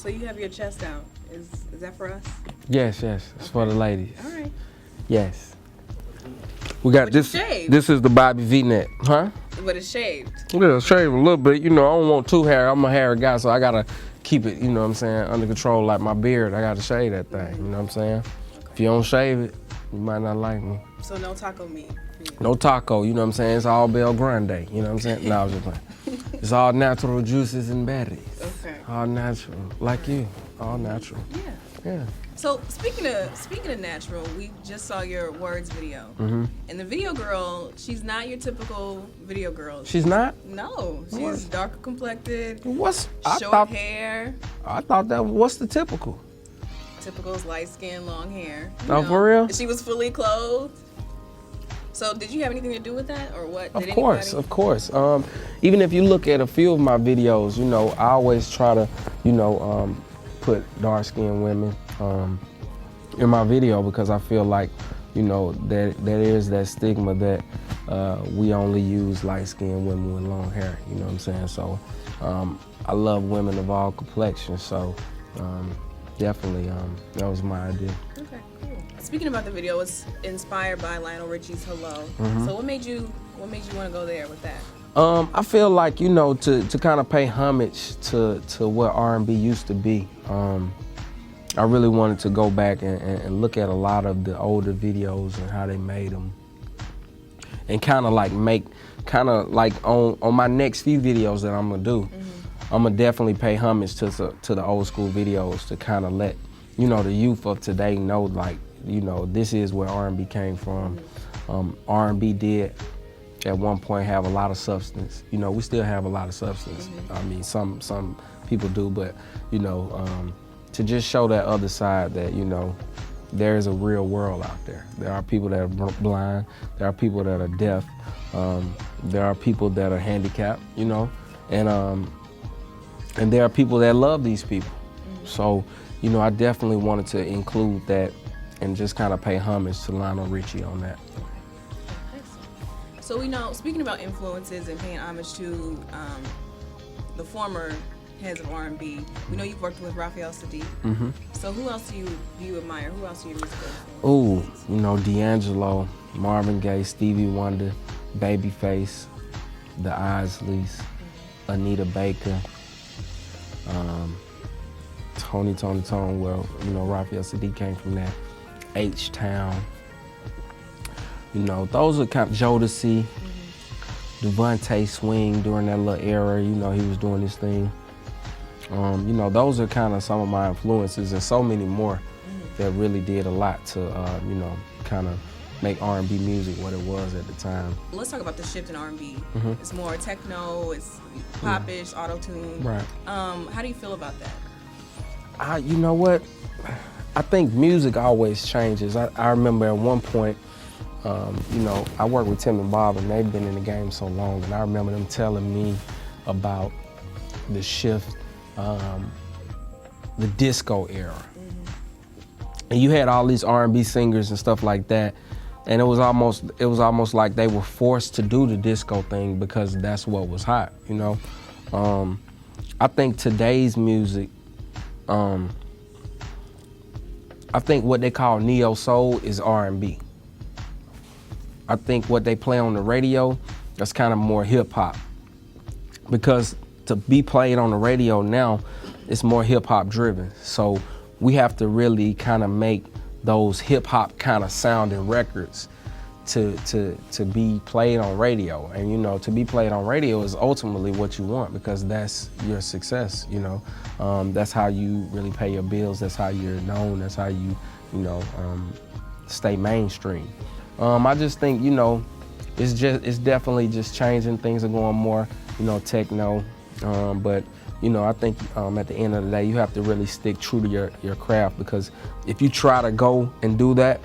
So you have your chest out. Is that for us? Yes, it's for the ladies. All right. Yes. We got this. This is the Bobby V-neck, huh? But it's shaved. Yeah, shave a little bit. You know, I don't want too hairy. I'm a hairy guy, so I gotta keep it, you know what I'm saying, under control. Like my beard, I gotta shave that thing. You know what I'm saying? Okay. If you don't shave it, you might not like me. So no taco meat. No taco, you know what I'm saying? It's all Bel Grande, you know what I'm saying? No, I was just playing. It's all natural juices and berries. Okay. All natural, like you, all natural. Yeah. So speaking of natural, we just saw your Words video. And the video girl, she's not your typical video girl. She's not? No, she's darker complected. Short hair. I thought that. What's the typical? Typical is light skin, long hair. Oh, for real? She was fully clothed. So did you have anything to do with that, or what? Of course. Even if you look at a few of my videos, you know, I always try to, you know, put dark-skinned women in my video because I feel like, you know, that is that stigma that we only use light-skinned women with long hair. You know what I'm saying? So I love women of all complexions. So definitely, that was my idea. Okay, cool. Speaking about the video, it's inspired by Lionel Richie's "Hello." So what made you want to go there with that? I feel like, you know, to kind of pay homage to what R&B used to be. I really wanted to go back and look at a lot of the older videos and how they made them, and kind of like on my next few videos that I'm gonna do, I'm gonna definitely pay homage to the old school videos to kind of let, you know, the youth of today know, like, you know, this is where R&B came from. R&B did at one point have a lot of substance. You know, we still have a lot of substance. I mean, some people do, but, you know, to just show that other side that, you know, there is a real world out there. There are people that are blind. There are people that are deaf. There are people that are handicapped, you know, and there are people that love these people. So, you know, I definitely wanted to include that and just kind of pay homage to Lionel Richie on that. So we know, speaking about influences and paying homage to the former heads of R&B, we know you've worked with Raphael Sadiq. So who else do you admire? Who else are your musical influences? Oh, you know, D'Angelo, Marvin Gaye, Stevie Wonder, Babyface, the Isleys, Anita Baker, Tony, well, you know, Raphael Sadiq came from that. H-Town. You know, those are kind of Jodeci, Devontae Swing during that little era, you know, he was doing this thing. You know, those are kind of some of my influences, and so many more that really did a lot to, you know, kind of make R&B music what it was at the time. Let's talk about the shift in R&B. It's more techno, it's pop-ish, auto-tune. Right. How do you feel about that? You know what? I think music always changes. I remember at one point, you know, I worked with Tim and Bob, and they've been in the game so long, and I remember them telling me about the shift, the disco era. And you had all these R&B singers and stuff like that, and it was almost like they were forced to do the disco thing because that's what was hot, you know. I think today's music, I think what they call neo soul is R&B. I think what they play on the radio, that's kind of more hip hop. Because to be played on the radio now, it's more hip hop driven. So we have to really kind of make those hip hop kind of sounding records to be played on radio. And, you know, to be played on radio is ultimately what you want, because that's your success, you know. That's how you really pay your bills. That's how you're known. That's how you know, stay mainstream. I just think, you know, it's definitely just changing. Things are going more, you know, techno. But, you know, I think at the end of the day, you have to really stick true to your craft, because if you try to go and do that,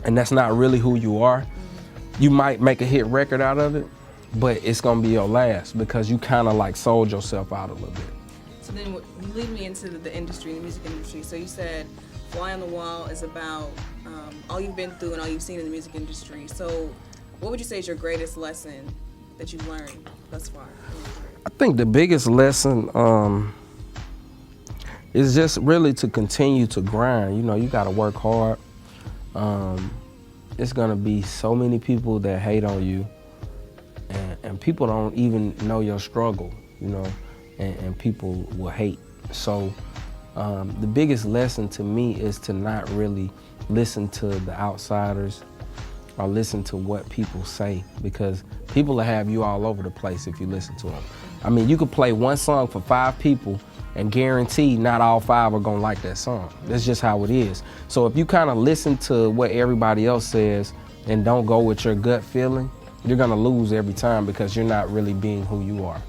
and that's not really who you are, you might make a hit record out of it, but it's gonna be your last because you kind of like sold yourself out a little bit. So then you lead me into the industry, the music industry. So you said Fly on the Wall is about all you've been through and all you've seen in the music industry. So what would you say is your greatest lesson that you've learned thus far? I think the biggest lesson It's just really to continue to grind. You know, you gotta work hard. It's gonna be so many people that hate on you, and people don't even know your struggle, you know, and people will hate. So the biggest lesson to me is to not really listen to the outsiders or listen to what people say, because people will have you all over the place if you listen to them. I mean, you could play one song for 5 people and guarantee not all 5 are gonna like that song. That's just how it is. So if you kind of listen to what everybody else says and don't go with your gut feeling, you're gonna lose every time because you're not really being who you are.